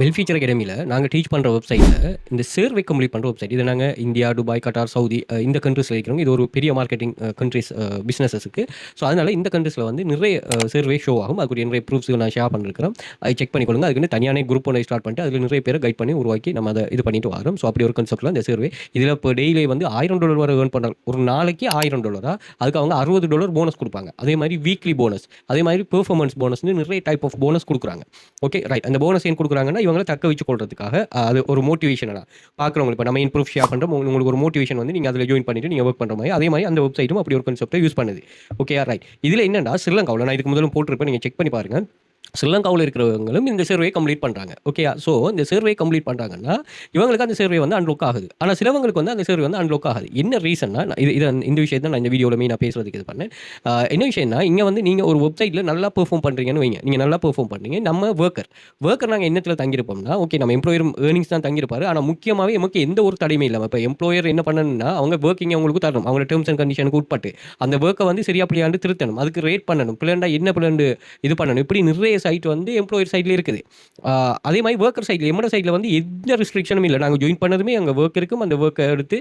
வெல்ஃபீச்சர் அகாடமியில நாங்க டீச் பண்ற வெப்சைட்ல, இந்த சர்வே கம்ப்ளீட் பண்ற வெப்சைட். இத நாங்க இந்தியா, துபாய், கட்டார், சவுதி இந்த கண்ட்ரீஸ்ல இருக்கிறவங்க. இது ஒரு பெரிய மார்க்கெட்டிங் கண்ட்ரீஸ் பிசினஸஸ்க்கு. ஸோ அதனால இந்த கண்ட்ரீஸ்ல வந்து நிறைய சர்வே ஷோ ஆகும். அதுக்குரிய நிறைய ப்ரூஃப்ஸ்கள் நான் ஷேர் பண்ணியிருக்கிறேன். அதை செக் பண்ணிக்கொள்ளுங்க. அதுக்குன்னு தனியானே குரூப் ஒண்ணு ஸ்டார்ட் பண்ணிட்டு, அதில நிறைய பேரை கைட் பண்ணி உருவாக்கி நம்ம அத இது பண்ணிட்டு வரோம். ஸோ அப்படி ஒரு கான்செப்ட்ல இந்த சர்வே. இதில இப்போ டெய்லி வந்து $1000 வரை ஏர்ன் பண்றாங்க. ஒரு நாளைக்கு $1000 அதுக்கு அவங்க $60 போனஸ் குடுப்பாங்க. அதே மாரி வீக்லி போனஸ், அதே மாரி பெர்ஃபார்மன்ஸ் போனஸ்ன்னு நிறைய டைப் ஆஃப் போனஸ் குடுக்குறாங்க. Okay right. அந்த போனஸ் ஏன் குடுக்குறாங்கன்னா, இவங்கள தக்க வச்சு கொள்றதுக்காக அது ஒரு மோட்டிவேஷனா பார்க்குறவங்க. இப்போ நம்ம இம்ப்ரூவ் ஷேர் பண்றோம். உங்களுக்கு ஒரு மோட்டிவேஷன் வந்து நீங்க அதில ஜாயின் பண்ணிட்டு நீங்க வொர்க் பண்ற மாரி. அதே மாரி அந்த வெப்சைட்டும் அப்படி ஒரு கான்செப்ட்ட யூஸ் பண்ணுது. ஓகேயா ரைட். இதில என்னன்னா ஸ்ரீலங்காவுல நான் இதுக்கு முதலும் போட்டிருப்பேன். நீங்க செக் பண்ணி பாருங்க. ஸ்ரீலங்காவுல இருக்கிறவங்களும் இந்த சர்வே கம்ப்ளீட் பண்றாங்க. ஓகேயா? ஸோ இந்த சர்வே கம்ப்ளீட் பண்றாங்கன்னா, இவங்களுக்கு அந்த சர்வே வந்து அன்லாக் ஆகுது. ஆனா சிலவங்களுக்கு வந்து அந்த சர்வே வந்து அன்லாக் ஆகாது. என்ன ரீசன்னா, இது இந்த விஷயத்த நான் இந்த வீடியோல மெயினா பேசுறதுக்கு இது பண்ணேன். என்ன விஷயம்னா, இங்க வந்து நீங்க ஒரு வெப்சைட்ல நல்லா பெர்ஃபார்ம் பண்றீங்கன்னு வைங்க. நீங்க நல்லா பெர்ஃபார்ம் பண்றீங்க. நம்ம வொர்க்கர் நாங்க என்னத்துல தங்கியிருப்போம்னா, ஓகே நம்ம எம்ப்ளாயர் ஏர்னிங்ஸ் தான் தங்கியிருப்பாரு. ஆனா முக்கியமாவே நமக்கு எந்த ஒரு தடையுமே இல்லாம, இப்ப எம்ப்ளாயர் என்ன பண்ணணும்னா, அவங்க வொர்க்கிங் அவங்களுக்கு தரணும். அவங்க டெர்ம்ஸ் அண்ட் கண்டிஷனுக்கு உட்பட்டு. அந்த வொர்க்க வந்து சரியா பிழையான்னு திருத்தணும். அதுக்கு ரேட் பண்ணணும். பிழைன்னா என்ன பிழைன்னு இது பண்ணணும். இப்படி நிறைய சைட் வந்து எம்ப்ளாயர் சைட்ல இருக்குது. அதே மாதிரி வொர்க்கர் சைட்ல எம்மோட சைட்ல வந்து எந்த ரெஸ்ட்ரிக்ஷனும் இல்ல. நாங்க ஜாயின் பண்ணதுமே அங்க வொர்க் இருக்கும். அந்த வொர்க்க எடுத்து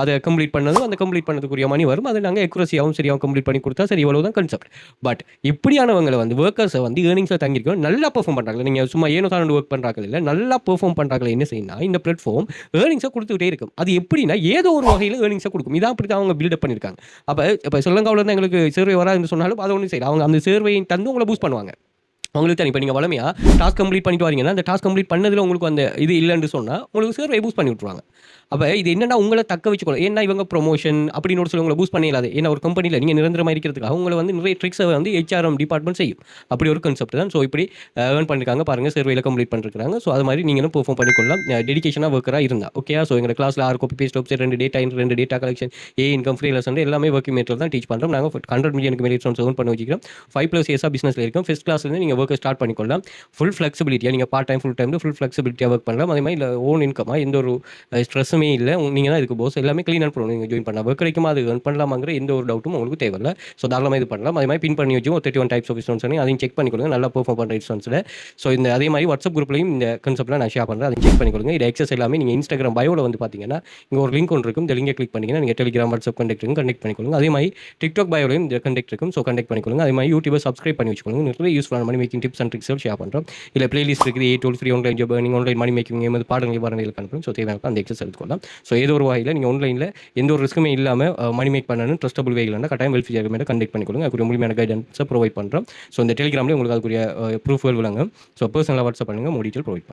அத கம்ப்ளீட் பண்ணதும், அந்த கம்ப்ளீட் பண்ணதுக்குரிய மணி வரும். அத நாங்க அக்யூரசியாவும் சரியாவும் கம்ப்ளீட் பண்ணி குடுத்தா சரி இவ்வளவுதான் கான்செப்ட். பட் இப்படியானவங்கள வந்து வொர்க்கர்ஸ வந்து ஏர்னிங்ஸ்ல தங்கியிருக்கணும். நல்லா பெர்ஃபார்ம் பண்றாங்க. நீங்க சும்மா ஏனோ தானோன்னு வொர்க் பண்றாங்க இல்ல. நல்லா பெர்ஃபார்ம் பண்றாங்கள என்ன செய்யணும்னா, இந்த பிளாட்ஃபார்ம் ஏர்னிங்ஸ குடுத்துக்கிட்டே இருக்கும். அது எப்படின்னா ஏதோ ஒரு வகையில ஏர்னிங்ஸ குடுக்கும். இதான் அப்படித்தான் அவங்க பில்டப் பண்ணியிருக்காங்க. அப்ப இப்ப ஸ்ரீலங்காவுல இருந்து எங்களுக்கு சர்வே வராதுன்னு சொன்னாலும் அத ஒண்ணும் செய்யல. அவங்க அந்த சர்வேயை தந்து உங்கள பூஸ்ட் பண்ணுவாங்க. உங்களுக்கு தெரியும். இப்ப நீங்க வளமையா டாஸ்க் கம்ப்ளீட் பண்ணிட்டு வரீங்கன்னா, அந்த டாஸ்க் கம்ப்ளீட் பண்ணதுல உங்களுக்கு அந்த இது இல்லன்னு சொன்னா, உங்களுக்கு சர்வே பூஸ்ட் பண்ணி விட்டுருவாங்க. அப்ப இது என்னன்னா உங்கள தக்க வச்சுக்கணும். ஏன்னா இவங்க புரமோஷன் அப்படின்னு ஒரு சிலவங்கள பூஸ்ட் பண்ண இயலாது. ஏன்னா ஒரு கம்பெனில நீங்க நிரந்தரமா இருக்கிறதுக்காக உங்கள வந்து நிறைய ட்ரிக்ஸ வந்து ஹெச்ஆர்எம் டிபார்ட்மெண்ட் செய்யும். அப்படி ஒரு கான்செப்ட் தான். ஸோ இப்படி ஏர்ன் பண்ணிருக்காங்க பாருங்க. சர்வேல கம்ப்ளீட் பண்ணிருக்காங்க. ஸோ அது மாதிரி நீங்களும் பெர்ஃபார்ம் பண்ணிக்கொள்ளலாம். டெடிகேஷனா வொர்க்கரா இருந்தா. ஓகேயா? ஸோ எங்க கிளாஸ்ல 6 copy paste website 2 data collection, e income, freelancer எல்லாமே ஒர்க்கிங் மெத்தட் தான் டீச் பண்றோம். நாங்க 100 மில்லியனுக்கு மேல ரெஸ்பான்ஸ் ஏர்ன் பண்ணி வச்சிருக்கோம். 5+ இயர்ஸா பிசினஸ்ல இருக்கோம். ஃபர்ஸ்ட் கிளாஸ்ல இருந்து நீங்க வொர்க்க ஸ்டார்ட் பண்ணிக்கொள்ளலாம். ஃபுல் ஃப்ளெக்சிபிலிட்டியா நீங்க part time, full time full ஃப்ளெக்சிபிலிட்டியா வொர்க் பண்ணலாம். அதே மாதிரி ஓன் இன்கமா எந்த ஒரு ஸ்ட்ரெஸ்ஸுமே இல்ல. நீங்க தான் இதுக்கு பாஸ். எல்லாமே கிளீன் அண்ட் ப்ரோ நீங்க ஜாயின் பண்ணலாம். வொர்க் கிடைக்குமா அது ஏர்ன் பண்ணலாமாங்கிற எந்த ஒரு டவுட்டும் உங்களுக்கு தேவையில்ல. ஸோ தாராளமா இது பண்ணலாம். அதே மாதிரி பின் பண்ணி வச்சு ஒரு 31 டைப்ஸ் ஆஃப் ஸ்டூடண்ட்ஸ் அதையும் செக் பண்ணிக்கொள்ளுங்க. நல்லா பெர்ஃபார்ம் பண்ற ஸ்டூடண்ட்ஸ்ல. ஸோ இந்த அதே மாதிரி வாட்ஸ்அப் குரூப்லையும் இந்த கான்செப்ட்லாம் நான் ஷேர் பண்றேன். அதையும் செக் பண்ணிக்கொள்ளுங்க. இது எக்ஸஸ் எல்லாமே நீங்க இன்ஸ்டாகிராம் பயோல வந்து பாத்தீங்கன்னா, இங்க ஒரு லிங்க் ஒன்று இருக்கும். இந்த லிங்கை கிளிக் பண்ணீங்கன்னா நீங்க டெலிகிராம், வாட்ஸ்அப் கனெக்ட் பண்ணிக்கொள்ளுங்க. அதே மாதிரி டிக்டாக் பயோலையும் இந்த கனெக்ட் இருக்கும். ஸோ கனெக்ட் பண்ணிக்கொள்ளுங்க. அதே மாதிரி யூடியூபை சப்ஸ்கிரைப் பண்ணி வச்சுக்கொள்ளுங்க. நிறைய யூஸ்ஃபுல்லான money making tips and tricks share பண்றோம். இல்ல பிளேலிஸ்ட் இருக்குது. Toll free online job earning, online money making எமது பாடங்கள் நிவாரணைகளுக்கு அனுப்புறோம். ஸோ தேவையான அந்த எக்ஸஸ் எடுத்துக்கொள்ளலாம். ஸோ ஏதோ ஒரு வகையில் நீங்கள் ஆன்லைனில் எந்த ஒரு ரிஸ்க்குமே இல்லாமல் மணி மேக் பண்ணணும் ட்ரஸ்டபிள் வேகலாம் கட்டாயம் வெல்ஃபேர் அகாடமியை கண்டெக்ட் பண்ணிக்கொள்ளுங்க. அதுக்குரிய முழுமையான கைடன்ஸை ப்ரொவைட் பண்ணுறோம். ஸோ இந்த டெலிகிராம்லேயே உங்களுக்கு அதுக்குரிய ப்ரூஃப்கள் விளங்கும். ஸோ பர்சனலாக வாட்ஸ்அப் பண்ணுங்கள். உங்கள் டீட்டெயில் ப்ரொவைட்